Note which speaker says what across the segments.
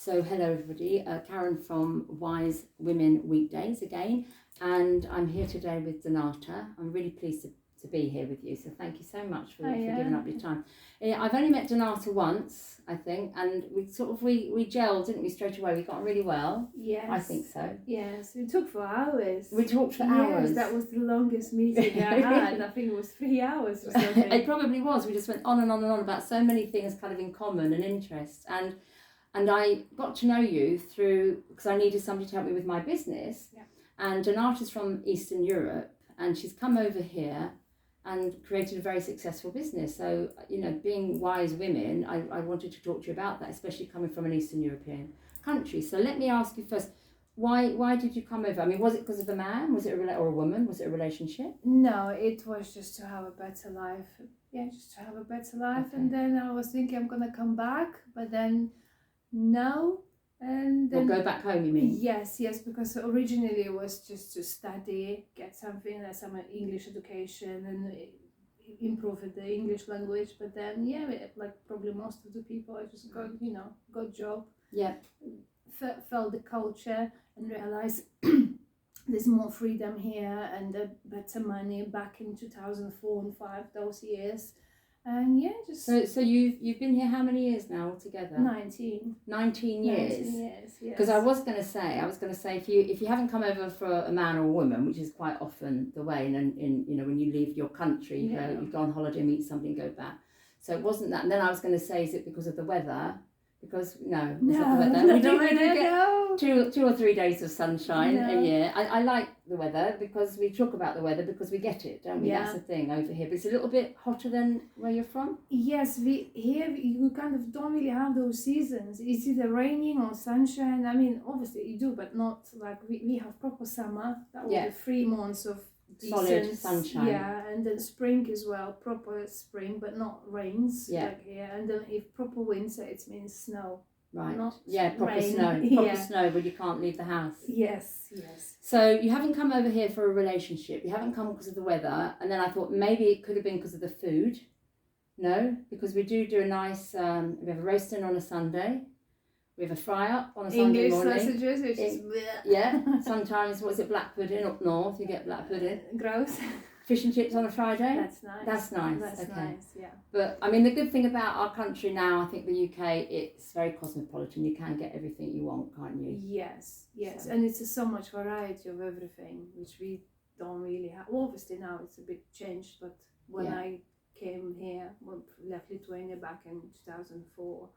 Speaker 1: So hello everybody, Karen from Wise Women Weekdays again, and I'm here today with Donata. I'm really pleased to be here with you, so thank you so much for giving up your time. I've only met Donata once, I think, and we gelled, didn't we, straight away? We got on really well.
Speaker 2: Yes.
Speaker 1: I think so.
Speaker 2: Yes, we talked for hours.
Speaker 1: We talked for hours.
Speaker 2: That was the longest meeting I had. I think it was 3 hours or something.
Speaker 1: It probably was. We just went on and on and on about so many things kind of in common and interests. And I got to know you because I needed somebody to help me with my business.
Speaker 2: Yeah.
Speaker 1: And Donata's from Eastern Europe, and she's come over here and created a very successful business. So, being Wise Women, I wanted to talk to you about that, especially coming from an Eastern European country. So let me ask you first, why did you come over? I mean, was it because of a man? Was it or a woman? Was it a relationship?
Speaker 2: No, it was just to have a better life. Yeah, just to have a better life. Okay. And then I was thinking I'm going to come back, but then no. And then,
Speaker 1: or go back home, you mean?
Speaker 2: Yes, because originally it was just to study, get something like some English education and improve the English language. But then, like probably most of the people, I just got job.
Speaker 1: Yeah.
Speaker 2: Felt the culture and realized there's more freedom here and better money back in 2004 and 5, those years. And
Speaker 1: So you've been here how many years now altogether?
Speaker 2: 19
Speaker 1: years.
Speaker 2: 19 years, yes.
Speaker 1: Because I was going to say if you haven't come over for a man or a woman, which is quite often the way, and when you leave your country, you go on holiday, meet somebody, go back. So it wasn't that. And then I was going to say, is it because of the weather? Because it's not the weather. We don't get 2 or 3 days of sunshine a year. I like the weather because we talk about the weather because we get it, don't we?
Speaker 2: Yeah.
Speaker 1: That's the thing over here. But it's a little bit hotter than where you're from.
Speaker 2: Yes, we kind of don't really have those seasons. It's either raining or sunshine. I mean, obviously you do, but not like we have proper summer. That will be 3 months of
Speaker 1: solid sunshine.
Speaker 2: Yeah, and then spring as well, proper spring, but not rains like here. And then if proper winter, it means snow.
Speaker 1: Right.
Speaker 2: Not
Speaker 1: proper
Speaker 2: rain.
Speaker 1: snow. Proper snow when you can't leave the house.
Speaker 2: Yes.
Speaker 1: So you haven't come over here for a relationship. You haven't come because of the weather. And then I thought maybe it could have been because of the food. No, because we do a nice. We have a roast dinner on a Sunday. We have a fry up on a Sunday morning.
Speaker 2: English sausages, which is
Speaker 1: sometimes black pudding up north. You get black pudding.
Speaker 2: Gross.
Speaker 1: Fish and chips on a Friday.
Speaker 2: That's nice.
Speaker 1: That's nice.
Speaker 2: That's
Speaker 1: okay.
Speaker 2: nice. Yeah.
Speaker 1: But I mean, the good thing about our country now, I think the UK, it's very cosmopolitan. You can get everything you want, can't you?
Speaker 2: Yes, and it's so much variety of everything, which we don't really have. Well, obviously now it's a bit changed, but when I came here, left Lithuania back in 2004.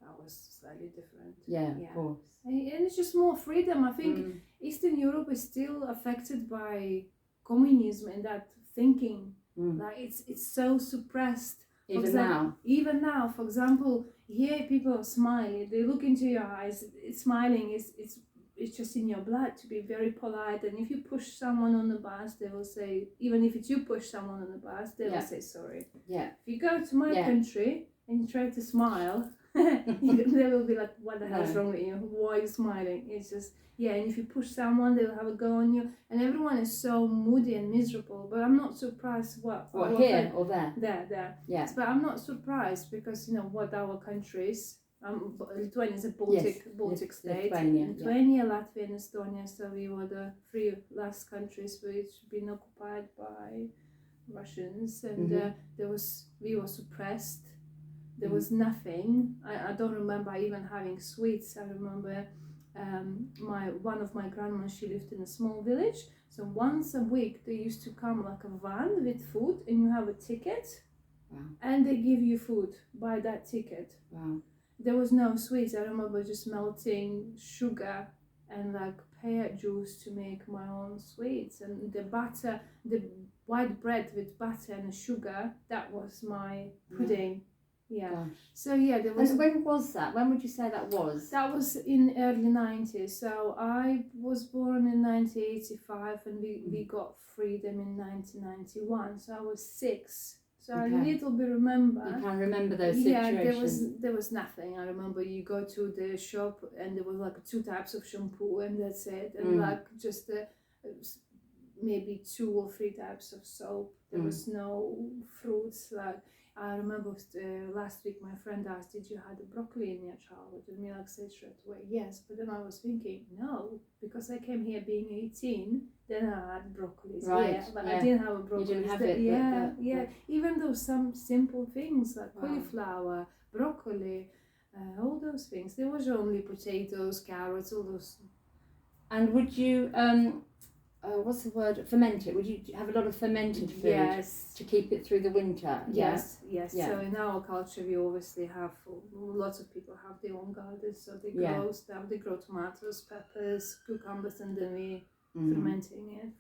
Speaker 2: That was slightly different.
Speaker 1: Yeah, of course.
Speaker 2: And it's just more freedom. I think Eastern Europe is still affected by communism and that thinking. Like it's so suppressed.
Speaker 1: Even now,
Speaker 2: for example, here people smile. They look into your eyes. It's smiling. It's just in your blood to be very polite. And if you push someone on the bus, they will say. Even if it's you push someone on the bus, they will say sorry.
Speaker 1: Yeah.
Speaker 2: If you go to my country and you try to smile. They will be like, what the hell is wrong with you? Why are you smiling? It's just, and if you push someone, they will have a go on you. And everyone is so moody and miserable. But I'm not surprised what
Speaker 1: here or there?
Speaker 2: There.
Speaker 1: Yes.
Speaker 2: But I'm not surprised because, what our countries, Lithuania is a Baltic state. Lithuania, Latvia and Estonia. So we were the 3 last countries which been occupied by Russians. And we were suppressed. There was nothing. I don't remember even having sweets. I remember one of my grandmas, she lived in a small village. So once a week they used to come like a van with food and you have a ticket.
Speaker 1: Wow.
Speaker 2: And they give you food by that ticket.
Speaker 1: Wow.
Speaker 2: There was no sweets. I remember just melting sugar and like pear juice to make my own sweets. And the butter, the white bread with butter and sugar, that was my pudding. Yeah.
Speaker 1: Gosh.
Speaker 2: So there was.
Speaker 1: And when was that? When would you say that was?
Speaker 2: That was in early 90s. So I was born in 1985, and we got freedom in 1991. So I was 6. So I a little bit remember.
Speaker 1: You can remember those situations.
Speaker 2: Yeah, there was nothing. I remember you go to the shop and there was like 2 types of shampoo and that's it, and like just maybe 2 or 3 types of soap. There was no fruits. Like I remember last week my friend asked, did you have broccoli in your childhood? And me like said straight away, yes. But then I was thinking, no, because I came here being 18, then I had broccoli.
Speaker 1: Right,
Speaker 2: Yeah, but I didn't have a broccoli.
Speaker 1: You didn't have it.
Speaker 2: Yeah. Even though some simple things like cauliflower, broccoli, all those things. There was only potatoes, carrots, all those.
Speaker 1: And would you, what's the word? Ferment it. Would you have a lot of fermented food?
Speaker 2: Yes.
Speaker 1: To keep it through the winter?
Speaker 2: Yes.
Speaker 1: Yeah.
Speaker 2: So in our culture, we obviously have, lots of people have their own gardens, so they grow stuff. They grow tomatoes, peppers, cucumbers, and then we fermenting it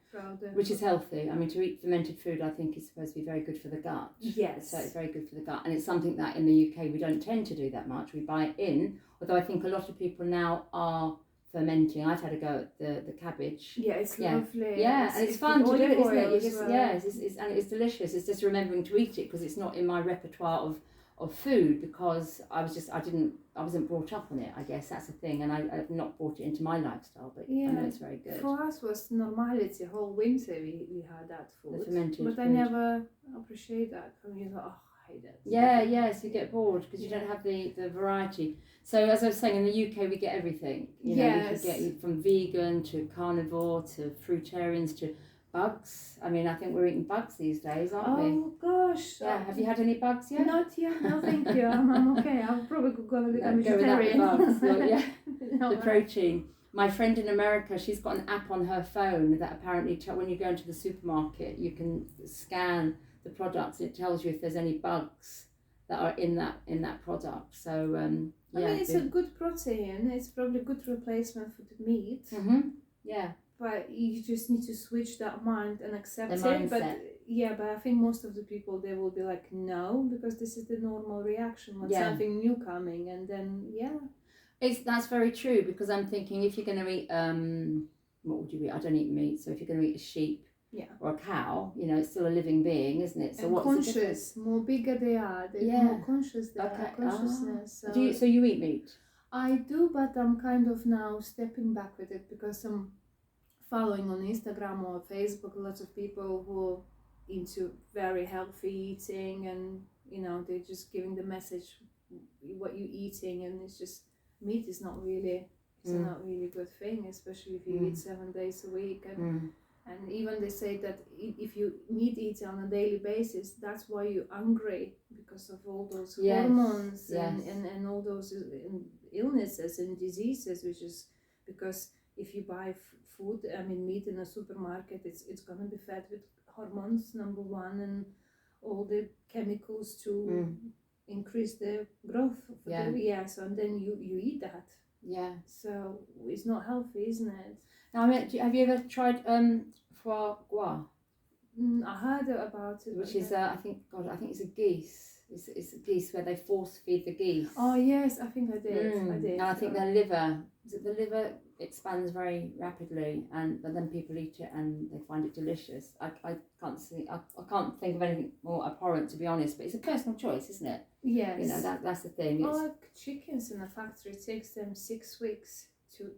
Speaker 2: throughout the...
Speaker 1: Which is healthy. I mean, to eat fermented food, I think, is supposed to be very good for the gut.
Speaker 2: Yes.
Speaker 1: So it's very good for the gut. And it's something that in the UK we don't tend to do that much. We buy it in, although I think a lot of people now are fermenting. I've had a go at the cabbage.
Speaker 2: Yeah, it's lovely.
Speaker 1: Yeah, and it's fun to do it, isn't it? You just,
Speaker 2: well.
Speaker 1: And it's delicious. It's just remembering to eat it because it's not in my repertoire of food because I wasn't brought up on it. I guess that's the thing, and I've not brought it into my lifestyle. But I know it's very good.
Speaker 2: For us, was normality. Whole winter we had that food.
Speaker 1: The fermented
Speaker 2: but
Speaker 1: food.
Speaker 2: I never appreciate that. I mean, I hate it.
Speaker 1: Yes, you get bored because you don't have the variety. So as I was saying, in the UK we get everything. You know, we could get from vegan to carnivore to fruitarians to bugs. I mean, I think we're eating bugs these days, aren't we?
Speaker 2: Oh gosh.
Speaker 1: Yeah. Have you had any bugs yet?
Speaker 2: Not yet. No, thank you. I'm okay. I'm probably going to become vegetarian.
Speaker 1: Go without the bugs.
Speaker 2: No,
Speaker 1: the protein. My friend in America, she's got an app on her phone that apparently when you go into the supermarket, you can scan the products. It tells you if there's any bugs that are in that product. So
Speaker 2: I mean, it's a good protein. It's probably a good replacement for the meat.
Speaker 1: Yeah.
Speaker 2: But you just need to switch that mind and accept
Speaker 1: the
Speaker 2: it.
Speaker 1: mindset.
Speaker 2: But I think most of the people, they will be like, no, because this is the normal reaction when something new coming, and then
Speaker 1: that's very true, because I'm thinking if you're going to eat what would you eat? I don't eat meat, so if you're going to eat a sheep or a cow, you know, it's still a living being, isn't it? So
Speaker 2: and
Speaker 1: what's
Speaker 2: conscious, the more bigger they are, the more conscious they are, consciousness.
Speaker 1: So you eat meat?
Speaker 2: I do, but I'm kind of now stepping back with it because I'm following on Instagram or Facebook lots of people who are into very healthy eating, and you know, they're just giving the message what you're eating, and it's just meat is not really not really good thing, especially if you eat 7 days a week, and even they say that if you meat eat on a daily basis, that's why you're hungry, because of all those hormones and all those illnesses and diseases, which is because if you buy meat in a supermarket, it's going to be fed with hormones, number one, and all the chemicals to increase the growth of so and then you eat that. Yeah. So it's not healthy, isn't it?
Speaker 1: Now, I mean, have you ever tried foie gras?
Speaker 2: I heard about it.
Speaker 1: Which is, I think it's a geese. It's a geese where they force feed the geese.
Speaker 2: Oh yes, I think I did.
Speaker 1: And I think their liver, the liver expands very rapidly, but then people eat it and they find it delicious. I can't think of anything more abhorrent, to be honest, but it's a personal choice, isn't it?
Speaker 2: Yes.
Speaker 1: You know, that's the thing.
Speaker 2: Like chickens in a factory, it takes them 6 weeks to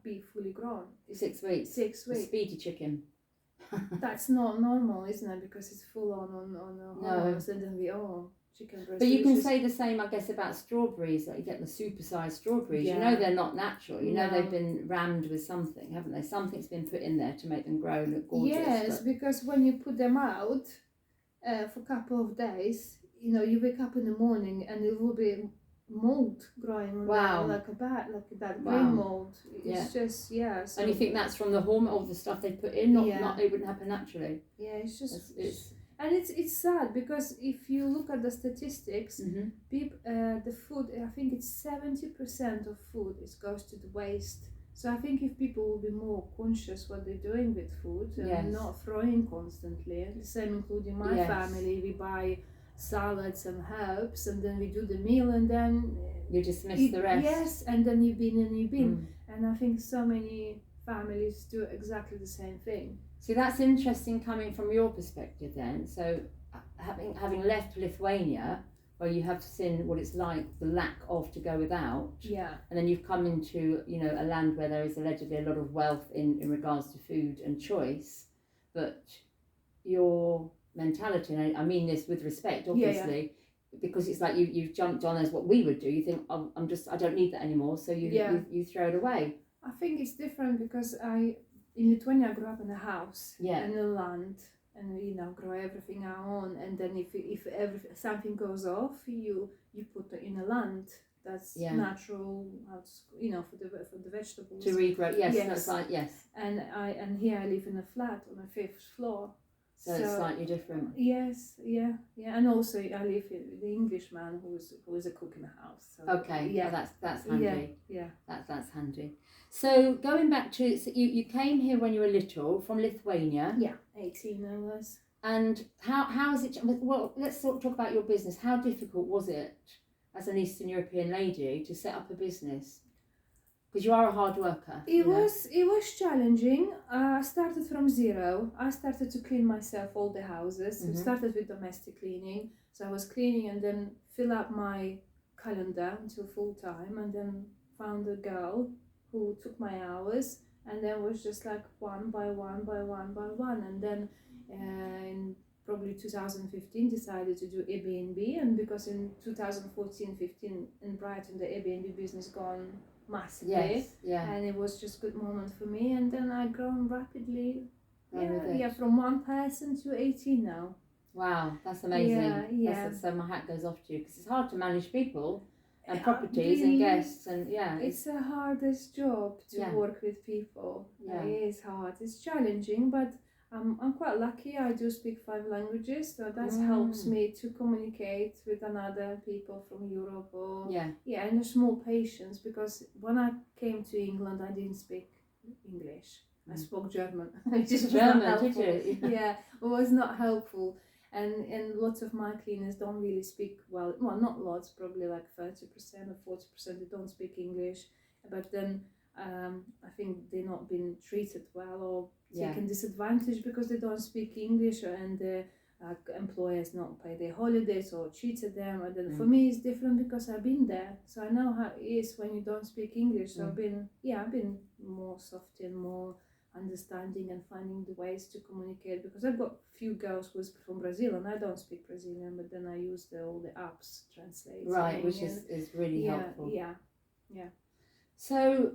Speaker 2: be fully grown.
Speaker 1: 6 weeks.
Speaker 2: 6 weeks.
Speaker 1: A speedy chicken.
Speaker 2: That's not normal, isn't it? Because it's full on hormones, and then chicken breast.
Speaker 1: But you can say the same, I guess, about strawberries. Like you get the supersized strawberries. You know they're not natural. You know they've been rammed with something, haven't they? Something's been put in there to make them grow and look gorgeous.
Speaker 2: Yes, because when you put them out for a couple of days, you know, you wake up in the morning and it will be mold growing like that green mold. It's just so
Speaker 1: and you think that's from the hormone, all the stuff they put in, not it wouldn't happen naturally.
Speaker 2: It's just and it's sad, because if you look at the statistics, people the food, I think it's 70% of food goes to the waste. So I think if people will be more conscious what they're doing with food and not throwing constantly, the same including my family, we buy salads and herbs, and then we do the meal, and then
Speaker 1: you dismiss the rest.
Speaker 2: Yes, and then you bin. And I think so many families do exactly the same thing.
Speaker 1: See, that's interesting coming from your perspective then. So having left Lithuania, where you have seen what it's like, the lack of to go without, and then you've come into, you know, a land where there is allegedly a lot of wealth in regards to food and choice, but your mentality, and I mean this with respect, obviously, because it's like you've jumped on as what we would do. You think, oh, I don't need that anymore, so you throw it away.
Speaker 2: I think it's different because in Lithuania I grew up in a house and a land, and grow everything our own. And then if something goes off, you put it in a land that's natural, for the vegetables
Speaker 1: to regrow. Yes, that's right. Yes.
Speaker 2: And here I live in a flat on a 5th floor.
Speaker 1: So it's slightly different.
Speaker 2: Yes, and also I live with the Englishman who is a cook in the house. So
Speaker 1: okay, that's handy.
Speaker 2: Yeah.
Speaker 1: That's handy. So going back to, so you came here when you were little from Lithuania.
Speaker 2: Yeah, 18 I was.
Speaker 1: And how is it? Well, let's talk about your business. How difficult was it as an Eastern European lady to set up a business? Because you are a hard worker.
Speaker 2: It was challenging. I started from zero. I started to clean myself all the houses. Mm-hmm. Started with domestic cleaning. So I was cleaning and then fill up my calendar until full time, and then found a girl who took my hours, and then was just like one by one, and then in probably 2015 decided to do Airbnb, and because in 2014-15 in Brighton the Airbnb business gone massively, and it was just good moment for me, and then I grown rapidly, from one person to 18 now.
Speaker 1: Wow, that's amazing. Yeah. So my hat goes off to you, because it's hard to manage people and properties and guests, and
Speaker 2: it's the hardest job to work with people. It is hard, it's challenging, but I'm quite lucky. I do speak 5 languages, so that helps me to communicate with another people from Europe or and there's more patience, because when I came to England I didn't speak English. I spoke German.
Speaker 1: German, did you?
Speaker 2: Yeah, it was not helpful. And lots of my cleaners don't really speak well, not lots, probably like 30% or 40% they don't speak English, but then I think they're not being treated well or taken disadvantage because they don't speak English, and the employers not pay their holidays or cheated them. And then for me it's different because I've been there, so I know how it is when you don't speak English. So I've been more soft and more understanding and finding the ways to communicate, because I've got few girls who's from Brazil and I don't speak Brazilian, but then I use all the apps translating.
Speaker 1: Right, which is really helpful.
Speaker 2: Yeah.
Speaker 1: So,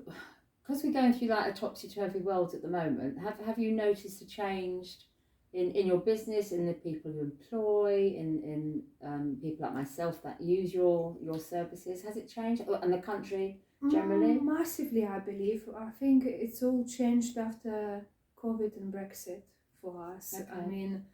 Speaker 1: because we're going through like a topsy-turvy world at the moment, have you noticed a change in your business, in the people you employ, in people like myself that use your services? Has it changed? And the country generally?
Speaker 2: Massively, I believe. I think it's all changed after COVID and Brexit for us. Okay. I mean,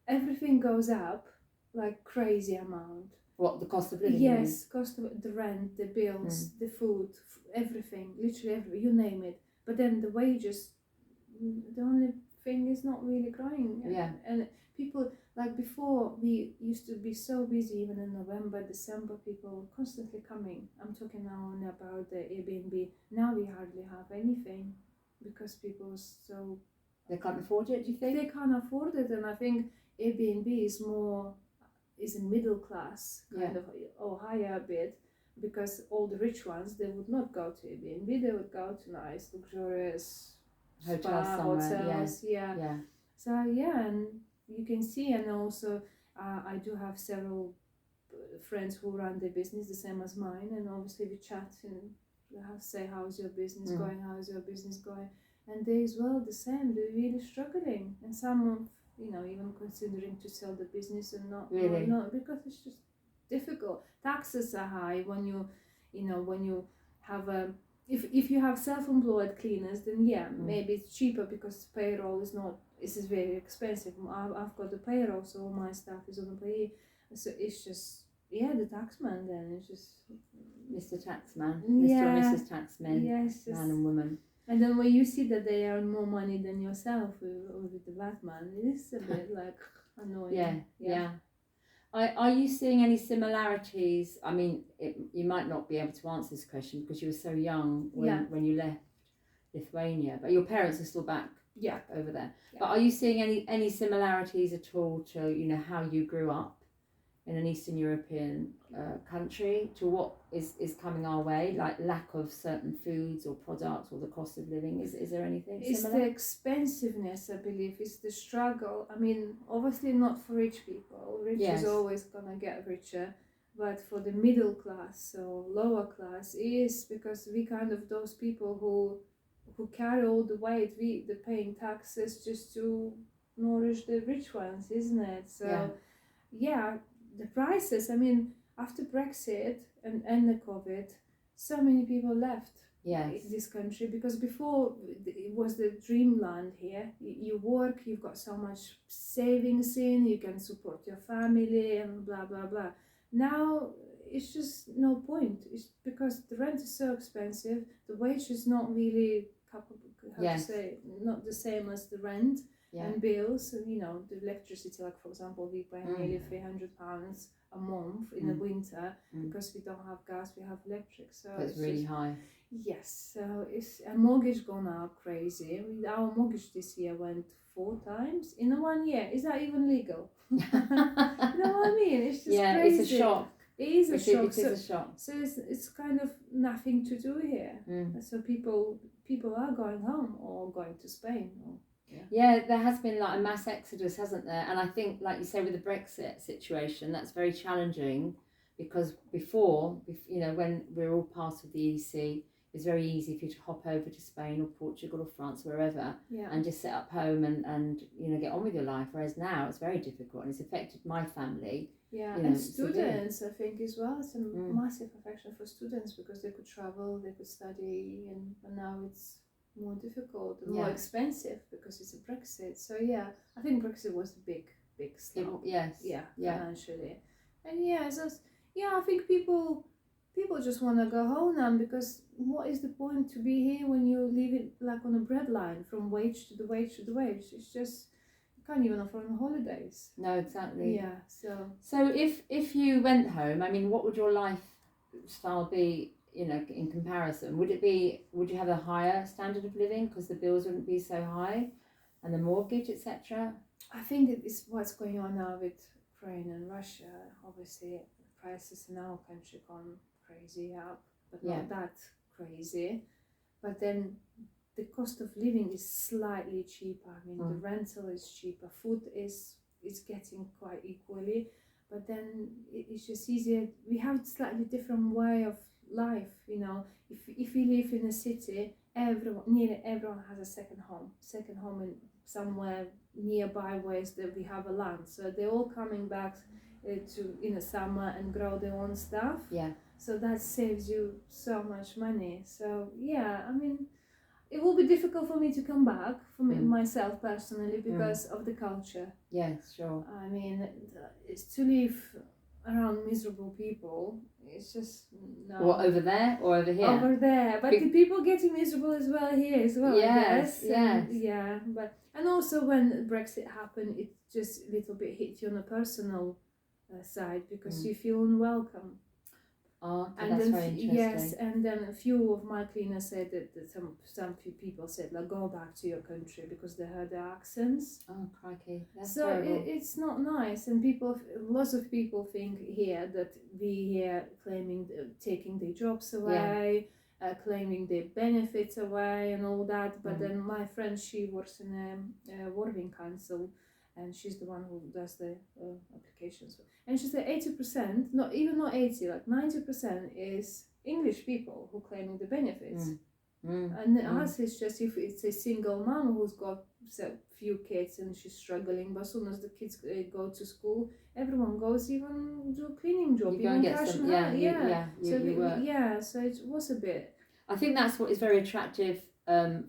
Speaker 2: everything goes up like crazy amount.
Speaker 1: What, the cost of living?
Speaker 2: Yes, cost of the rent, the bills, the food, everything, literally everything, you name it. But then the wages, the only thing is not really growing. And people, like before, we used to be so busy, even in November, December, people constantly coming. I'm talking now only about the Airbnb. Now we hardly have anything because people so...
Speaker 1: They can't afford it, do you think?
Speaker 2: They can't afford it, and I think Airbnb is a middle class kind of, or higher a bit, because all the rich ones, they would not go to Airbnb, they would go to nice, luxurious hotels. So and you can see, and also I do have several friends who run their business the same as mine, and obviously we chat and say, how's your business going, how's your business going, and they as well the same, they're really struggling, and some even considering to sell the business and not
Speaker 1: really,
Speaker 2: because it's just difficult. Taxes are high when you have if you have self-employed cleaners, then maybe it's cheaper because payroll is very expensive. I've got the payroll, so all my staff is on the pay, so it's just the taxman. Then it's just
Speaker 1: Mr. Taxman, Mr. or Mrs. Taxman, man and woman.
Speaker 2: And then when you see that they earn more money than yourself with the VAT man, it's a bit like annoying.
Speaker 1: Are you seeing any similarities? I mean, you might not be able to answer this question because you were so young when you left Lithuania, but your parents are still back over there. But are you seeing any similarities at all to how you grew up in an Eastern European country to what is coming our way, like lack of certain foods or products or the cost of living? Is there anything
Speaker 2: it's
Speaker 1: similar?
Speaker 2: the expensiveness, I believe. It's the struggle. I mean, obviously not for rich people. Rich is always gonna get richer, but for the middle class or lower class is, because we kind of those people who carry all the weight. They're paying taxes just to nourish the rich ones, isn't it? So yeah, the prices. I mean, after Brexit and the COVID, so many people left this country, because before it was the dreamland here. You work, you've got so much savings in, you can support your family and blah blah blah. Now it's just no point. It's because the rent is so expensive, the wage is not really to say, not the same as the rent. And bills, you know, the electricity, like for example, we pay nearly £300 a month in the winter because we don't have gas, we have electric. So
Speaker 1: it's really high.
Speaker 2: Yes, so it's a mortgage gone up crazy. Our mortgage this year went 4 times in 1 year. Is that even legal? You know what I mean? It's just crazy.
Speaker 1: It's a shock.
Speaker 2: It is a shock.
Speaker 1: It is a shock.
Speaker 2: So it's kind of nothing to do here. So people are going home or going to Spain.
Speaker 1: There has been like a mass exodus, hasn't there? And I think, like you say, with the Brexit situation, that's very challenging, because before, you know, when we're all part of the EC, it's very easy for you to hop over to Spain or Portugal or France, wherever, and just set up home and you know, get on with your life. Whereas now it's very difficult, and it's affected my family.
Speaker 2: Yeah, and students, I think, as well. It's a massive affection for students, because they could travel, they could study, and now it's more difficult and more expensive because it's a Brexit. So I think Brexit was a big slap. Financially. And I think people just want to go home now, because what is the point to be here when you live it like on a breadline from wage to the wage to the wage? It's just, you can't even afford holidays.
Speaker 1: No, exactly.
Speaker 2: Yeah.
Speaker 1: So if you went home, I mean, what would your lifestyle be? You know, in comparison, would you have a higher standard of living because the bills wouldn't be so high, and the mortgage, etc.?
Speaker 2: I think it's what's going on now with Ukraine and Russia. Obviously, the prices in our country gone crazy up, but not that crazy. But then the cost of living is slightly cheaper. I mean, the rental is cheaper, food is getting quite equally, but then it's just easier. We have a slightly different way of life, you know. If you live in a city, nearly everyone has a second home in somewhere nearby ways that we have a land, so they're all coming back to in the summer and grow their own stuff. So that saves you so much money. So I mean, it will be difficult for me to come back, for myself personally, because of the culture.
Speaker 1: Sure.
Speaker 2: I mean, it's to live around miserable people. It's just no.
Speaker 1: What, over there or over here?
Speaker 2: Over there, but the people getting miserable as well here as well.
Speaker 1: Yes.
Speaker 2: But and also when Brexit happened, it just a little bit hit you on a personal side, because you feel unwelcome.
Speaker 1: And that's very interesting.
Speaker 2: Yes, and then a few of my cleaners said that some few people said, like, go back to your country, because they heard the accents.
Speaker 1: Oh, crikey, that's
Speaker 2: so
Speaker 1: terrible.
Speaker 2: It's not nice, and lots of people think here that we here claiming taking their jobs away, claiming their benefits away and all that. But then my friend, she works in a working council, and she's the one who does the applications. And she said 80%, not 80, like 90% is English people who claiming the benefits. And us, it's just if it's a single mom who's got a few kids and she's struggling, but as soon as the kids go to school, everyone goes, even do a cleaning job,
Speaker 1: you go and get some, you work.
Speaker 2: So it was a bit.
Speaker 1: I think that's what is very attractive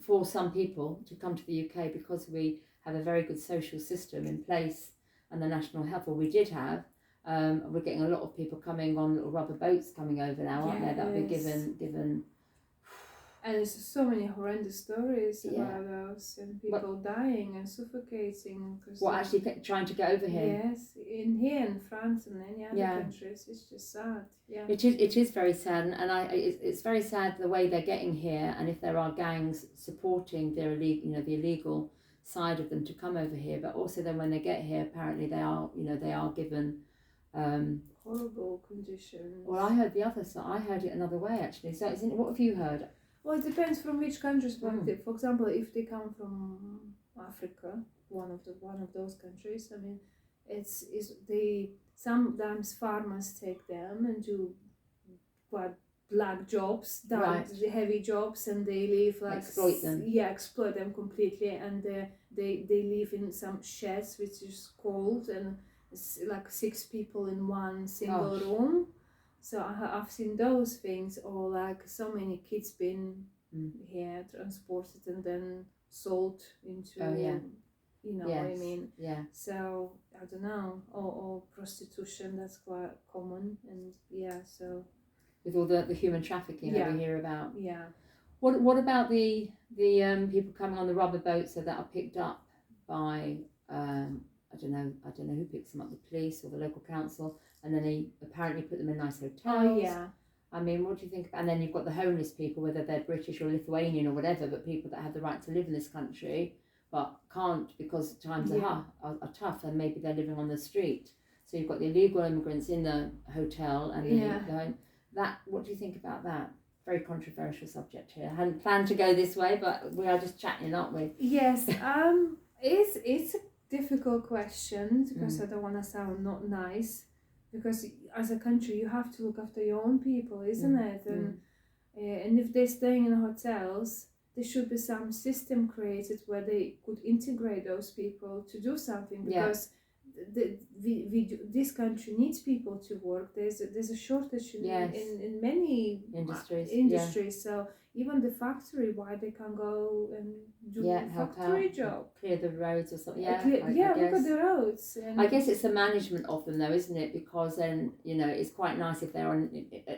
Speaker 1: for some people to come to the UK, because we have a very good social system in place, and the national health, or we did have. We're getting a lot of people coming on little rubber boats coming over now, aren't there? That'll be given.
Speaker 2: And there's so many horrendous stories about those, and people dying and suffocating.
Speaker 1: Actually trying to get over here?
Speaker 2: Yes, in France and any other countries, it's just sad. Yeah,
Speaker 1: it is very sad, and it's very sad the way they're getting here, and if there are gangs supporting their the illegal side of them to come over here, but also then when they get here, apparently they are given
Speaker 2: horrible conditions.
Speaker 1: Well, I heard the other side. I heard it another way actually. So, what have you heard?
Speaker 2: Well, it depends from which countries. But for example, if they come from Africa, one of those countries, I mean, they sometimes farmers take them and do quite black jobs, the heavy jobs, and they live like
Speaker 1: exploit them.
Speaker 2: Yeah, exploit them completely, and they live in some sheds which is cold, and it's like 6 people in one single room. So I've seen those things, or like so many kids been here transported and then sold into. You know what I mean?
Speaker 1: Yeah.
Speaker 2: So I don't know, or prostitution, that's quite common, and so.
Speaker 1: With all the human trafficking that we hear about.
Speaker 2: Yeah.
Speaker 1: What about the people coming on the rubber boats that are picked up by I don't know who picks them up, the police or the local council, and then they apparently put them in nice hotels.
Speaker 2: Oh yeah.
Speaker 1: I mean, what do you think? And then you've got the homeless people, whether they're British or Lithuanian or whatever, but people that have the right to live in this country but can't because times are tough, and maybe they're living on the street. So you've got the illegal immigrants in the hotel and the home. What do you think about that? Very controversial subject here. I hadn't planned to go this way, but we are just chatting, aren't we?
Speaker 2: Yes. It's a difficult question because I don't want to sound not nice. Because as a country, you have to look after your own people, isn't it? And if they're staying in hotels, there should be some system created where they could integrate those people to do something. Because this country needs people to work. There's a shortage in many industries. So even the factory, why they can't go and do a factory job,
Speaker 1: clear the roads or something.
Speaker 2: Look at the roads. And
Speaker 1: I guess it's the management of them, though, isn't it? Because then it's quite nice if they're on,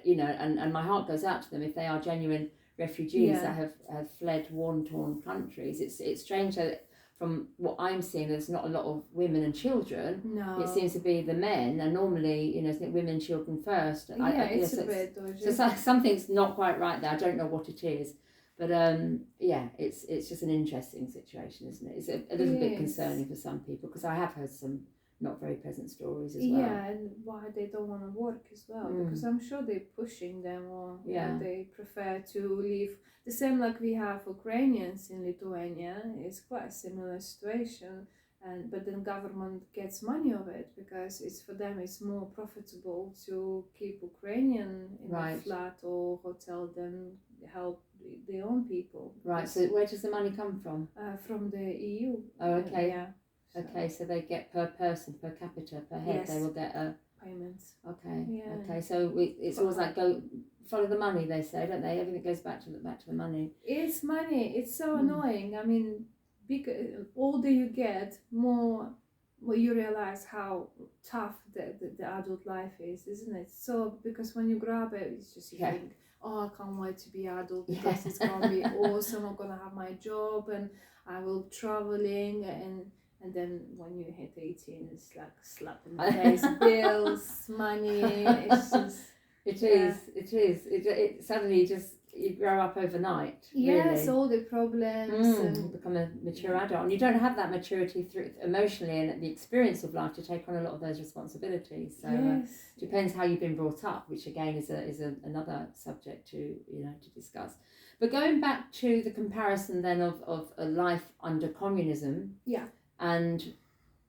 Speaker 1: and my heart goes out to them if they are genuine refugees that have fled war-torn countries. It's strange that from what I'm seeing, there's not a lot of women and children.
Speaker 2: No.
Speaker 1: It seems to be the men, and normally, I think women and children first.
Speaker 2: It's a bit dodgy.
Speaker 1: So something's not quite right there. I don't know what it is. But it's just an interesting situation, isn't it? It's a little bit concerning for some people, because I have heard some not very pleasant stories as well.
Speaker 2: Yeah, and why they don't want to work as well, because I'm sure they're pushing them, or they prefer to leave. The same like we have Ukrainians in Lithuania, it's quite a similar situation, but then government gets money of it because it's for them it's more profitable to keep Ukrainian in a flat or hotel than help their own people.
Speaker 1: Right. So where does the money come from?
Speaker 2: From the EU.
Speaker 1: Oh, okay. Okay, so they get per person, per capita, per head. They will get a
Speaker 2: payments.
Speaker 1: Okay. Yeah. Okay. So it's always like follow the money. They say, don't they? Everything goes back to the money.
Speaker 2: It's money. It's so annoying. I mean, older you get, more you realize how tough the adult life is, isn't it? So because when you grab it, it's just you think, oh, I can't wait to be adult because it's gonna be awesome. I'm gonna have my job and I will traveling and then when you hit 18, it's like slap in the face, bills, money. It's just. It
Speaker 1: is. Suddenly just you grow up overnight.
Speaker 2: Yes,
Speaker 1: really.
Speaker 2: all the problems. And
Speaker 1: you become a mature adult, and you don't have that maturity through emotionally and the experience of life to take on a lot of those responsibilities. So depends how you've been brought up, which again is another subject to discuss. But going back to the comparison then of a life under communism.
Speaker 2: Yeah.
Speaker 1: And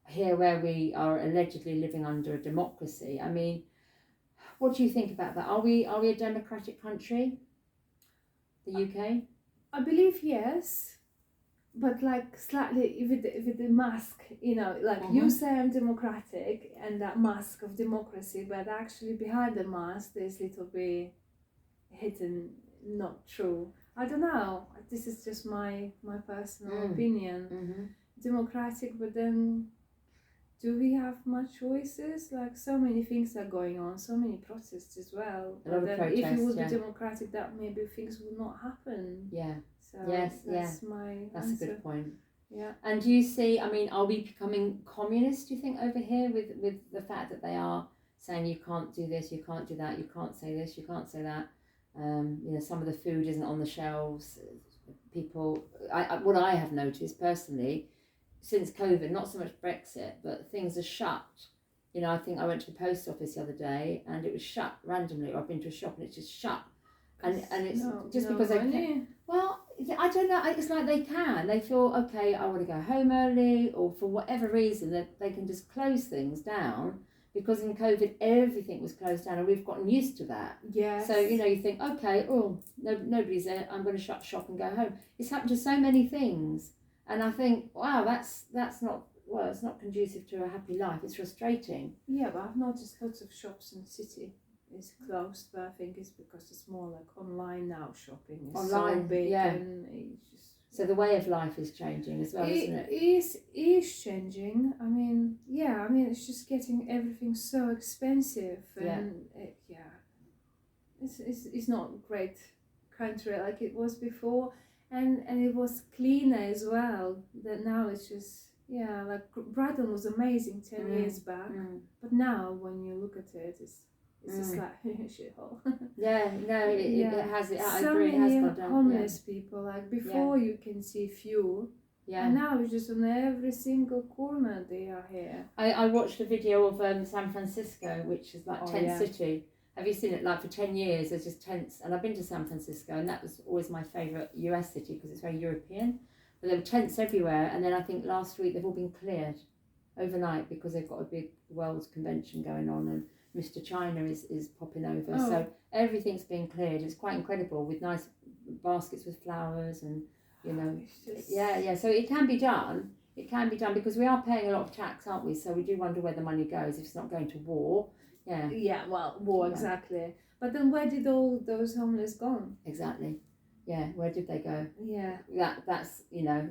Speaker 1: here where we are allegedly living under a democracy. I mean, what do you think about that? Are we a democratic country? The UK?
Speaker 2: I believe yes, but like slightly with the mask, you say I'm democratic and that mask of democracy, but actually behind the mask there's little bit hidden, not true. I don't know. This is just my personal opinion. Mm-hmm. Democratic, but then do we have much choices? Like so many things are going on, so many protests as well.
Speaker 1: A lot of protests,
Speaker 2: if you would be democratic, that maybe things would not happen.
Speaker 1: Yeah.
Speaker 2: So that's my answer.
Speaker 1: A good point.
Speaker 2: Yeah.
Speaker 1: And do you see, I mean, are we becoming communist, do you think, over here with the fact that they are saying you can't do this, you can't do that, you can't say this, you can't say that. Some of the food isn't on the shelves. People, what I have noticed personally, since COVID, not so much Brexit, but things are shut You know, I think I went to the post office the other day and it was shut randomly, or I've been to a shop and it's just shut. And it's just because they can. Well, I don't know. It's like they can. They feel, okay, I want to go home early, or for whatever reason, that they can just close things down. Because in COVID, everything was closed down and we've gotten used to that.
Speaker 2: Yes.
Speaker 1: So, you know, you think, okay, nobody's there, I'm going to shut shop and go home. It's happened to so many things. And I think, wow, that's not, well, it's not conducive to a happy life. It's frustrating.
Speaker 2: Yeah, but I've noticed lots of shops in the city is closed, but I think it's because it's more like online now shopping. It's
Speaker 1: online,
Speaker 2: so big,
Speaker 1: yeah.
Speaker 2: And it's just,
Speaker 1: so the way of life is changing as well, isn't it?
Speaker 2: It is changing. I mean, it's just getting everything so expensive, and it's not a great country like it was before, and it was cleaner as well. That now it's just like Brighton was amazing 10 years back, but now when you look at it, it's just like shithole.
Speaker 1: It has. I
Speaker 2: so
Speaker 1: agree. It has
Speaker 2: many
Speaker 1: gone down.
Speaker 2: homeless people. Like before, you can see few.
Speaker 1: Yeah.
Speaker 2: And now it's just on every single corner they are here.
Speaker 1: I watched a video of San Francisco, which is like tent city. Have you seen it? Like for 10 years, there's just tents. And I've been to San Francisco, and that was always my favourite US city because it's very European. But there were tents everywhere. And then I think last week they've all been cleared overnight because they've got a big world convention going on, and Mr. China is popping over. So everything's been cleared. It's quite incredible with nice baskets with flowers and, you know, so it can be done. It can be done because we are paying a lot of tax, aren't we? So we do wonder where the money goes if it's not going to war. War,
Speaker 2: exactly. But then where did all those homeless gone?
Speaker 1: Exactly. Yeah, where did they go?
Speaker 2: Yeah.
Speaker 1: That's, you know,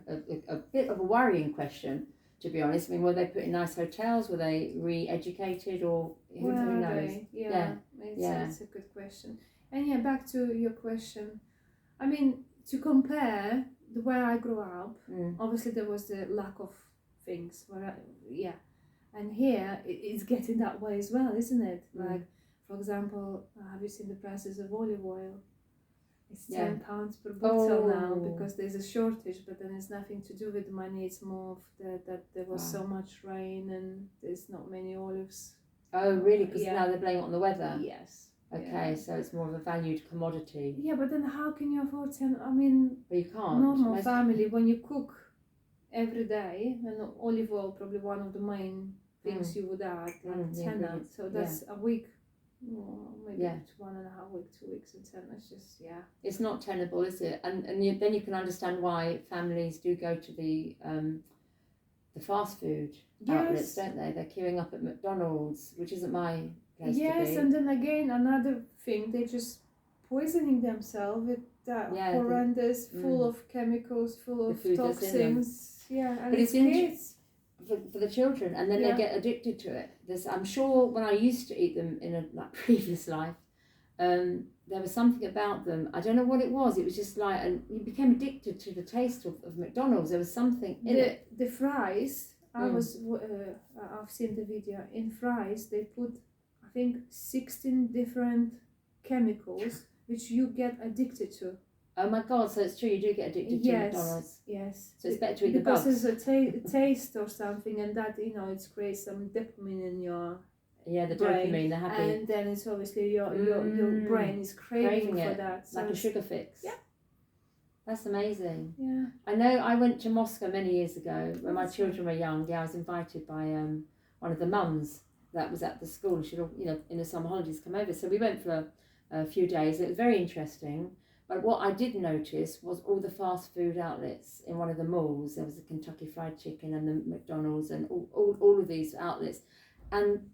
Speaker 1: a bit of a worrying question, to be honest. I mean, were they put in nice hotels? Were they re-educated, or who knows?
Speaker 2: It's a good question. And back to your question. I mean, to compare where I grew up, obviously there was the lack of things. And here it's getting that way as well, isn't it? Like, for example, have you seen the prices of olive oil? It's £10 per bottle now because there's a shortage, but then it's nothing to do with the money. It's more of that there was so much rain and there's not many olives.
Speaker 1: Oh, really? Because now they're blaming it on the weather?
Speaker 2: Yes.
Speaker 1: Okay, so it's more of a valued commodity.
Speaker 2: Yeah, but then how can you afford 10? I mean,
Speaker 1: but you can't.
Speaker 2: Normal family, when you cook every day, and olive oil probably one of the main things you would add, like 10. So that's a week. Maybe 1.5 weeks, 2 weeks, and 10. It's just
Speaker 1: it's not tenable, is it? And then you can understand why families do go to the fast food outlets, don't they? They're queuing up at McDonald's, which isn't my place to be.
Speaker 2: And then again another thing, they're just poisoning themselves with that horrendous, full of chemicals, full of toxins. And
Speaker 1: but it's kids. For the children, and then they get addicted to it. I'm sure when I used to eat them in a previous life, there was something about them. I don't know what it was. It was just like, and you became addicted to the taste of McDonald's. There was something in it.
Speaker 2: The fries. I've seen the video. In fries, they put, I think, 16 different chemicals which you get addicted to.
Speaker 1: Oh my God! So it's true. You do get addicted to McDonald's.
Speaker 2: Yes.
Speaker 1: So it's better to eat the bugs.
Speaker 2: Because there's a taste or something, and that it creates some dopamine in your
Speaker 1: the
Speaker 2: brain,
Speaker 1: dopamine. They're happy.
Speaker 2: And then it's obviously your brain is craving for that. So
Speaker 1: like a sugar fix.
Speaker 2: Yeah.
Speaker 1: That's amazing.
Speaker 2: Yeah.
Speaker 1: I know. I went to Moscow many years ago when my children were young. I was invited by one of the mums that was at the school. She'd in the summer holidays come over. So we went for a few days. It was very interesting. But what I did notice was all the fast food outlets in one of the malls. There was the Kentucky Fried Chicken and the McDonald's and all of these outlets. And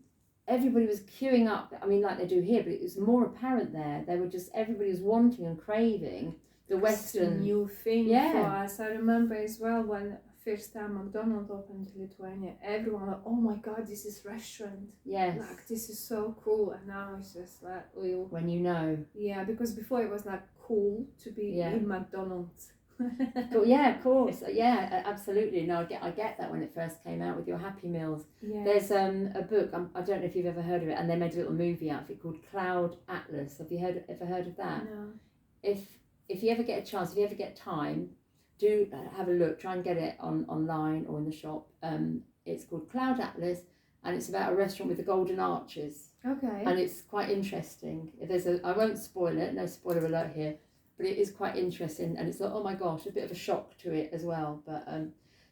Speaker 1: everybody was queuing up, I mean, like they do here, but it was more apparent there. Everybody was wanting and craving the Western.
Speaker 2: It's a new thing for us. I remember as well when first time McDonald's opened in Lithuania, everyone was like, oh my God, this is restaurant.
Speaker 1: Yes.
Speaker 2: Like, this is so cool. And now it's just like,
Speaker 1: when you know.
Speaker 2: Yeah, because before it was like cool to be in McDonald's.
Speaker 1: Of course. Yeah, absolutely. No, I get that when it first came out with your Happy Meals.
Speaker 2: Yeah.
Speaker 1: There's a book, I don't know if you've ever heard of it, and they made a little movie out of it called Cloud Atlas. Have you ever heard of that?
Speaker 2: No.
Speaker 1: If you ever get a chance, if you ever get time, do have a look, try and get it online or in the shop. It's called Cloud Atlas, and it's about a restaurant with the golden arches.
Speaker 2: Okay.
Speaker 1: And it's quite interesting. I won't spoil it, no spoiler alert here, but it is quite interesting, and it's like, oh my gosh, a bit of a shock to it as well. But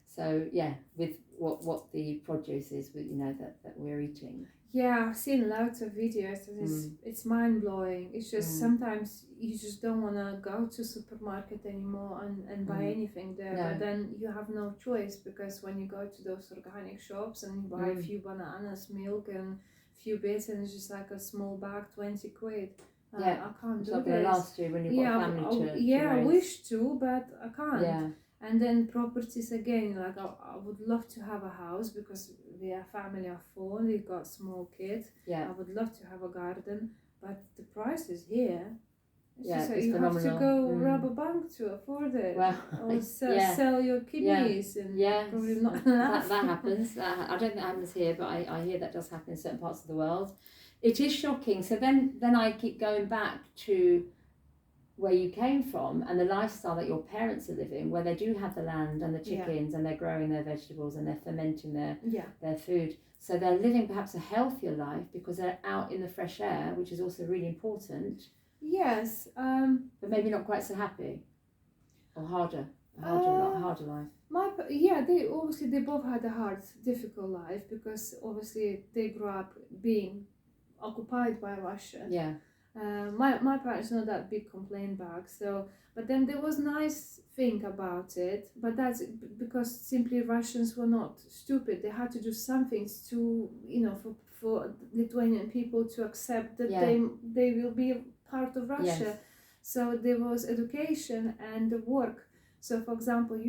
Speaker 1: so yeah, with what the produce is, with that we're eating.
Speaker 2: Yeah, I've seen lots of videos, and it's mind blowing. It's just sometimes you just don't want to go to supermarket anymore and buy anything there. No. But then you have no choice, because when you go to those organic shops and you buy a few bananas, milk, and few bits, and it's just like a small bag, 20 quid.
Speaker 1: Yeah,
Speaker 2: I can't do
Speaker 1: this. It's not
Speaker 2: this.
Speaker 1: going to last you when you've got a family to
Speaker 2: I
Speaker 1: raise.
Speaker 2: wish to, but I can't.
Speaker 1: Yeah.
Speaker 2: And then properties again, like I would love to have a house, because we are a family of 4, we've got small kids.
Speaker 1: Yeah.
Speaker 2: I would love to have a garden, but the prices here, it's
Speaker 1: yeah,
Speaker 2: just
Speaker 1: it's
Speaker 2: you
Speaker 1: phenomenal.
Speaker 2: have to go rob a bank to afford it.
Speaker 1: Well,
Speaker 2: or sell your kidneys, and probably not enough.
Speaker 1: That happens. I don't think that happens here, but I hear that does happen in certain parts of the world. It is shocking. So then I keep going back to where you came from and the lifestyle that your parents are living, where they do have the land and the chickens and they're growing their vegetables and they're fermenting their food. So they're living perhaps a healthier life because they're out in the fresh air, which is also really important.
Speaker 2: Yes.
Speaker 1: But maybe not quite so happy, or harder life.
Speaker 2: They both had a difficult life, because obviously they grew up being occupied by Russia.
Speaker 1: Yeah.
Speaker 2: My parents not that big complaint back, but then there was nice thing about it, but that's because simply Russians were not stupid. They had to do something to, for Lithuanian people to accept that they will be part of Russia. Yes. So there was education and work. So for example,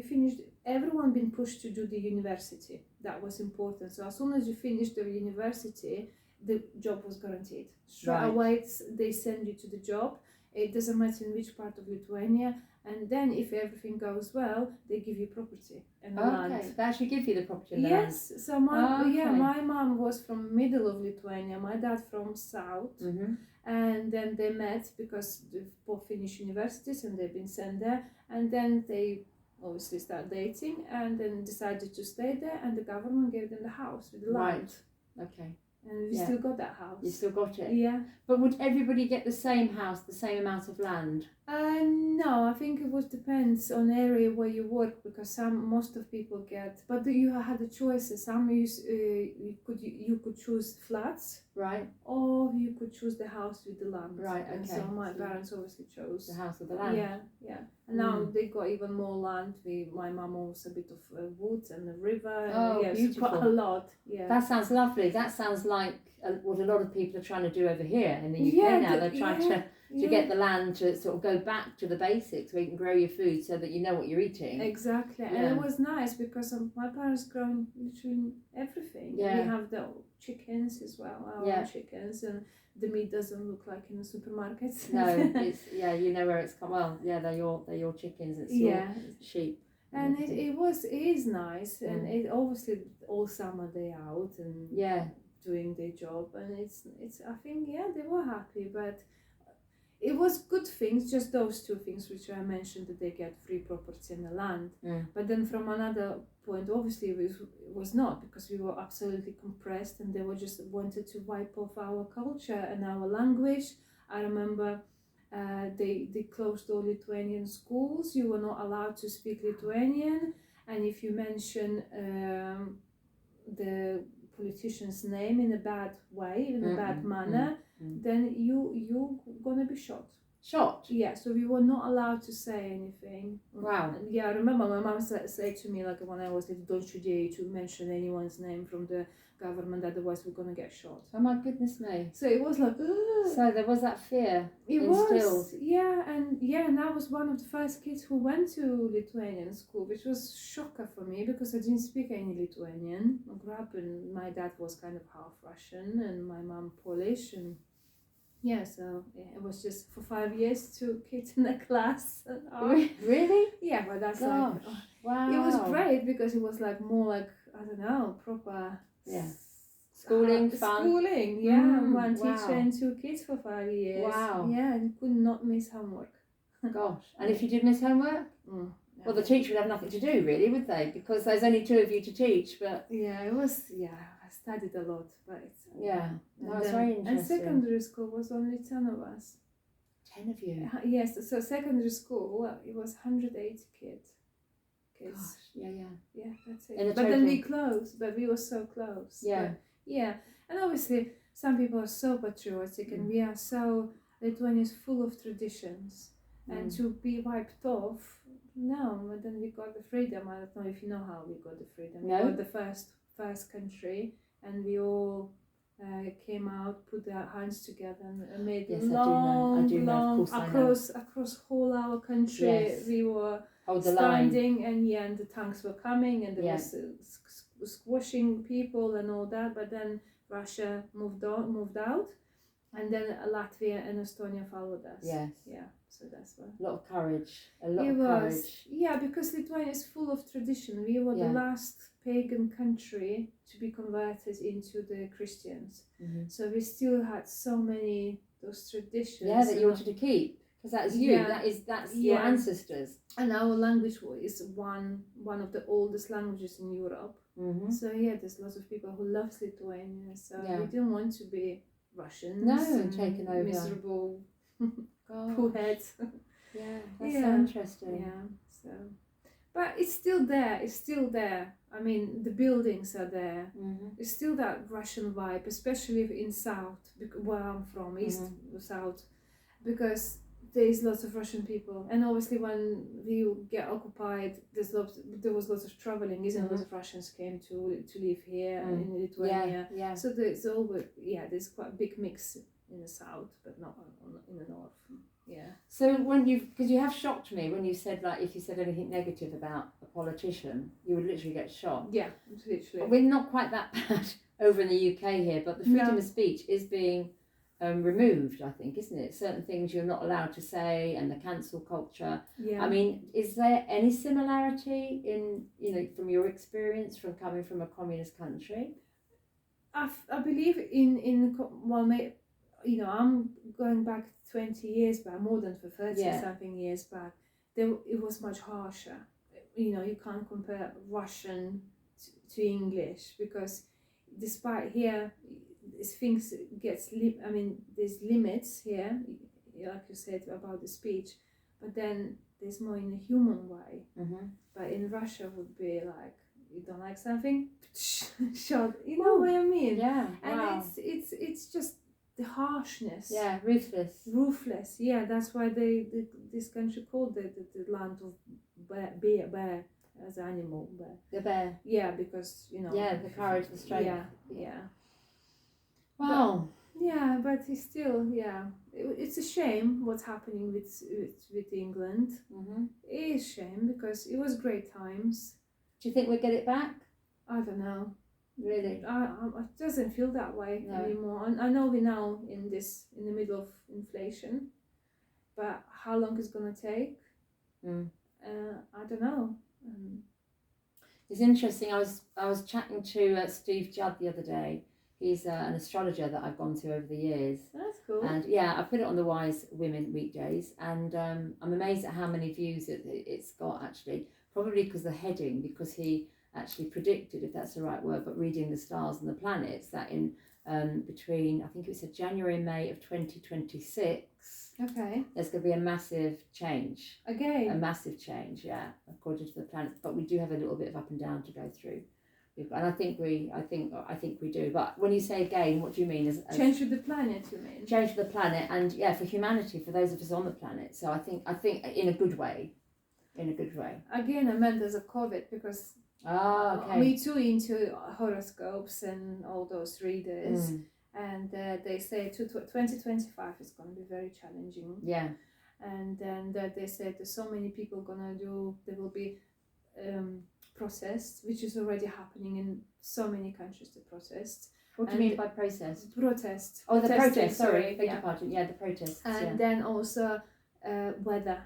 Speaker 2: everyone been pushed to do the university. That was important. So as soon as you finished the university, the job was guaranteed. Straight away, they send you to the job. It doesn't matter in which part of Lithuania. And then if everything goes well, they give you property and land.
Speaker 1: Okay, they actually give you the property and the
Speaker 2: land.
Speaker 1: Yes,
Speaker 2: so my mom was from middle of Lithuania, my dad from south.
Speaker 1: Mm-hmm.
Speaker 2: And then they met because they both finished universities and they've been sent there. And then they obviously started dating and then decided to stay there, and the government gave them the house with the land.
Speaker 1: Right, okay.
Speaker 2: And we still got that house.
Speaker 1: You still got it?
Speaker 2: Yeah.
Speaker 1: But would everybody get the same house, the same amount of land?
Speaker 2: No, I think it depends on area where you work, because most of people get, but you had the choices. Some you could choose flats,
Speaker 1: right,
Speaker 2: or you could choose the house with the land.
Speaker 1: Right, okay.
Speaker 2: And so my parents obviously chose
Speaker 1: the house with the land.
Speaker 2: Yeah. And now they got even more land. My mum owns a bit of woods and a river. And
Speaker 1: beautiful.
Speaker 2: Quite a lot. Yeah.
Speaker 1: That sounds lovely. That sounds like what a lot of people are trying to do over here in the UK now. They're trying to get the land to sort of go back to the basics, where you can grow your food so that you know what you're eating.
Speaker 2: Exactly. And it was nice because my parents grown literally everything. We have the chickens as well, our chickens, and the meat doesn't look like in the supermarkets.
Speaker 1: No, it's you know where it's come. Well, they're your chickens. It's your sheep.
Speaker 2: And it is nice, and it obviously all summer they out and doing their job, and it's I think they were happy, but it was good things, just those two things which I mentioned, that they get free property and the land. But then from another point, obviously it was not, because we were absolutely compressed, and they were just wanted to wipe off our culture and our language. I remember they closed all Lithuanian schools. You were not allowed to speak Lithuanian, and if you mention the politician's name in a bad way, in a bad manner, then you gonna be shot. Yeah, so we were not allowed to say anything.
Speaker 1: Wow.
Speaker 2: Yeah, I remember my mom said to me, like, when I was little, don't you dare to mention anyone's name from the government, otherwise we're gonna get shot.
Speaker 1: Oh my goodness me.
Speaker 2: So it was like, ugh.
Speaker 1: So there was that fear instilled.
Speaker 2: And I was one of the first kids who went to Lithuanian school, which was shocker for me because I didn't speak any Lithuanian. I grew up and my dad was kind of half Russian and my mom Polish, and it was just for 5 years 2 kids in the class.
Speaker 1: Really?
Speaker 2: Yeah, but that's
Speaker 1: wow.
Speaker 2: It was great because it was like more like, I don't know, proper
Speaker 1: schooling, fun.
Speaker 2: Schooling, one teacher and 2 kids for 5 years.
Speaker 1: Wow.
Speaker 2: Yeah, and could not miss homework.
Speaker 1: Gosh. And if you did miss homework? Well, the teacher would have nothing to do, really, would they? Because there's only 2 of you to teach, but...
Speaker 2: Yeah, it was, studied a lot, but
Speaker 1: yeah, that was very interesting.
Speaker 2: And secondary school was only 10 of us.
Speaker 1: 10 of you?
Speaker 2: Yes, so secondary school, well, it was 180 kids.
Speaker 1: Gosh, yeah,
Speaker 2: that's it. But then we closed, but we were so close.
Speaker 1: Yeah.
Speaker 2: And obviously some people are so patriotic, and we are so, Lithuania is full of traditions, and to be wiped off, no. But then we got the freedom. I don't know if you know how we got the freedom.
Speaker 1: No.
Speaker 2: We were the first country, and we all came out, put our hands together, and made long, across whole our country. Yes. We were standing, and the tanks were coming, and there was squashing people and all that. But then Russia moved out, and then Latvia and Estonia followed us.
Speaker 1: Yes.
Speaker 2: Yeah. So that's why.
Speaker 1: A lot of courage. Courage.
Speaker 2: Yeah, because Lithuania is full of tradition. We were the last pagan country to be converted into the Christians. Mm-hmm. So we still had so many those traditions.
Speaker 1: Yeah, that you wanted to keep. Because that's you. Yeah. That's your ancestors.
Speaker 2: And our language is one of the oldest languages in Europe. Mm-hmm. So there's lots of people who love Lithuania. So we didn't want to be Russians.
Speaker 1: No, and taken over.
Speaker 2: Miserable poor heads.
Speaker 1: Yeah, that's so interesting.
Speaker 2: Yeah, so. But it's still there. I mean, the buildings are there. Mm-hmm. It's still that Russian vibe, especially in south, where I'm from, east or south, because there's lots of Russian people. And obviously when we get occupied, there was lots of traveling, lots of Russians came to live here in Lithuania. Yeah. So there's always, there's quite a big mix in the south, but not in the north. Yeah.
Speaker 1: So because you have shocked me when you said, like, if you said anything negative about a politician, you would literally get shot.
Speaker 2: Yeah, literally.
Speaker 1: We're not quite that bad over in the UK here, but the freedom of speech is being removed, I think, isn't it? Certain things you're not allowed to say, and the cancel culture. Yeah. I mean, is there any similarity in, from your experience from coming from a communist country?
Speaker 2: I believe I'm going back 20 years back, more than 30 something years back. It was much harsher. You can't compare Russian to English, because despite here, things there's limits here, like you said about the speech, but then there's more in a human way. Mm-hmm. But in Russia would be like, you don't like something, shot. You know what I mean?
Speaker 1: Yeah.
Speaker 2: And wow. it's just the harshness.
Speaker 1: Yeah, ruthless.
Speaker 2: Yeah, that's why this country called the land of bear as animal. Bear.
Speaker 1: The bear.
Speaker 2: Yeah, because
Speaker 1: Yeah, the courage, the strength.
Speaker 2: Yeah.
Speaker 1: Wow.
Speaker 2: But it's still it's a shame what's happening with England. Mm-hmm. It is a shame because it was great times.
Speaker 1: Do you think we'll get it back?
Speaker 2: I don't know.
Speaker 1: Really?
Speaker 2: It doesn't feel that way anymore. And I know we're now in the middle of inflation, but how long it's gonna take? I don't know.
Speaker 1: It's interesting. I was chatting to Steve Judd the other day. He's an astrologer that I've gone to over the years.
Speaker 2: That's cool.
Speaker 1: And I put it on the Wise Women weekdays, and I'm amazed at how many views it's got, actually. Probably because the heading, because he actually predicted, if that's the right word, but reading the stars and the planets, that in between, I think it was January and May of 2026, there's going to be a massive change.
Speaker 2: Again?
Speaker 1: A massive change, according to the planets. But we do have a little bit of up and down to go through. And I think we do. But when you say again, what do you mean? As
Speaker 2: change with the planet, you mean?
Speaker 1: Change with the planet, and for humanity, for those of us on the planet. So I think in a good way.
Speaker 2: Again, I meant as a COVID, because me too into horoscopes and all those readers, and they say 2025 is going to be very challenging.
Speaker 1: Yeah.
Speaker 2: And then they said there's so many people there will be protests, which is already happening in so many countries. The protests.
Speaker 1: What do you mean by protest?
Speaker 2: Protest.
Speaker 1: Oh, the protest. Sorry, beg your pardon. Yeah, the protests.
Speaker 2: And then also weather.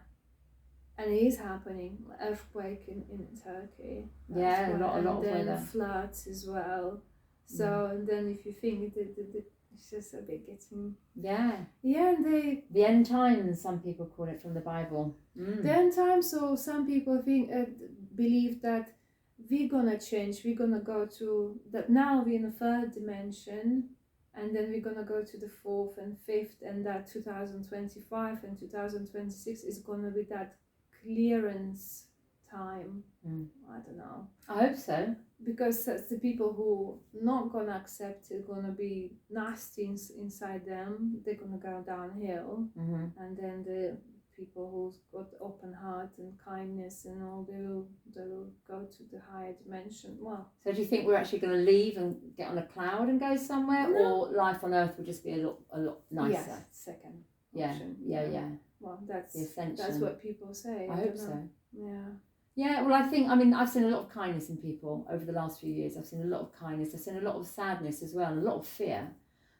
Speaker 2: And it is happening, earthquake in Turkey.
Speaker 1: Yeah,
Speaker 2: well.
Speaker 1: a lot of weather.
Speaker 2: And floods as well. So and then if you think it's just a bit getting... Yeah, and
Speaker 1: the end times, some people call it, from the Bible.
Speaker 2: The end times, so some people believe that we're gonna change. We're gonna go to that. Now we're in the third dimension, and then we're gonna go to the fourth and fifth, and that 2025 and 2026 is gonna be that clearance time. I don't know.
Speaker 1: I hope so.
Speaker 2: Because that's the people who not gonna accept it, gonna be nasty inside them. They're gonna go downhill, and then the people who's got open heart and kindness and all, they will go to the higher dimension. Well,
Speaker 1: so do you think we're actually going to leave and get on a cloud and go somewhere, or life on Earth will just be a lot nicer?
Speaker 2: Yes, second option.
Speaker 1: Yeah.
Speaker 2: Well, that's
Speaker 1: the ascension.
Speaker 2: That's what people say.
Speaker 1: I hope so.
Speaker 2: Yeah,
Speaker 1: well, I think, I mean, I've seen a lot of kindness in people over the last few years. I've seen a lot of kindness. I've seen a lot of sadness as well, and a lot of fear.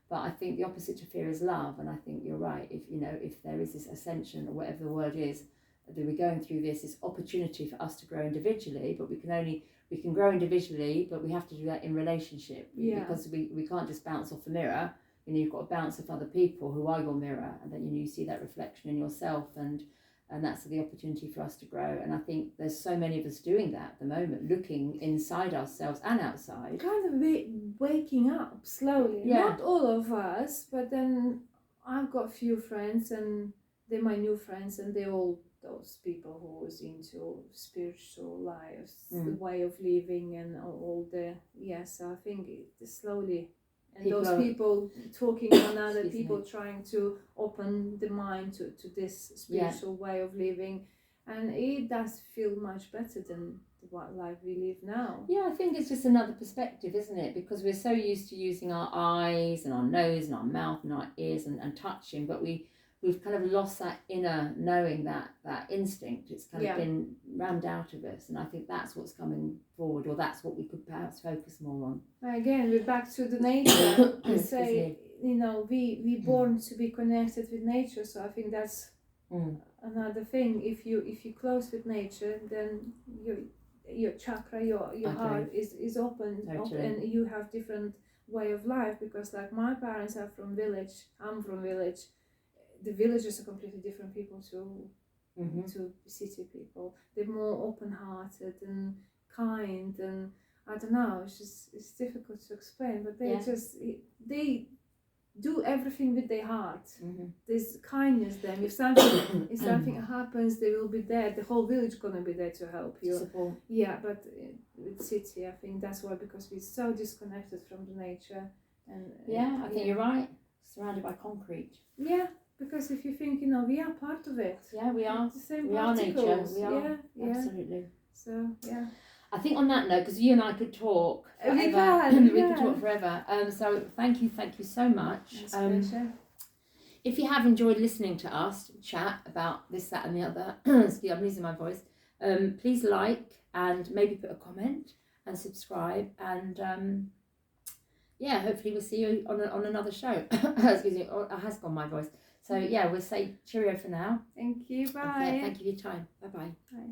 Speaker 1: But I think the opposite to fear is love, and I think you're right. If there is this ascension, or whatever the word is, that we're going through this opportunity for us to grow individually, but we can grow individually, but we have to do that in relationship. Because we can't just bounce off the mirror. You've got to bounce off other people who are your mirror, and then you see that reflection in yourself, and that's the opportunity for us to grow. And I think there's so many of us doing that at the moment, looking inside ourselves and outside.
Speaker 2: Kind of waking up slowly.
Speaker 1: Yeah.
Speaker 2: Not all of us, but then I've got a few friends, and they're my new friends, and they're all those people who was into spiritual lives, the way of living, and all the so I think it's slowly. And people talking to another, people trying to open the mind to this spiritual way of living. And it does feel much better than what life we live now.
Speaker 1: Yeah, I think it's just another perspective, isn't it? Because we're so used to using our eyes and our nose and our mouth and our ears and touching, but we've kind of lost that inner knowing, that instinct. It's kind of been rammed out of us, and I think that's what's coming forward, or that's what we could perhaps focus more on.
Speaker 2: Again, we're back to the nature. We say, we born to be connected with nature, so I think that's another thing. If you're close with nature, then your chakra, your heart is open, and you have different way of life. Because like my parents are from village, I'm from village. The villagers are completely different people to city people. They're more open-hearted and kind, and I don't know. It's difficult to explain, but they do everything with their heart. There's kindness there. If something happens, they will be there. The whole village gonna be there to help you.
Speaker 1: Support.
Speaker 2: Yeah, but with city, I think that's why, because we're so disconnected from the nature. And
Speaker 1: I think you're right. Surrounded by concrete.
Speaker 2: Yeah. Because if you think, we are part of it.
Speaker 1: Yeah, we are.
Speaker 2: It's the same
Speaker 1: we
Speaker 2: particles.
Speaker 1: Are nature. We are.
Speaker 2: Yeah.
Speaker 1: Absolutely.
Speaker 2: So, yeah.
Speaker 1: I think on that note, because you and I could talk forever. We could talk forever. So thank you so much.
Speaker 2: It's a pleasure.
Speaker 1: If you have enjoyed listening to us chat about this, that and the other, excuse, I'm losing my voice, please like and maybe put a comment and subscribe, and hopefully we'll see you on another show. Excuse me, it has gone my voice. So we'll say cheerio for now.
Speaker 2: Thank you. Bye.
Speaker 1: Okay, thank you for your time. Bye-bye.
Speaker 2: Bye.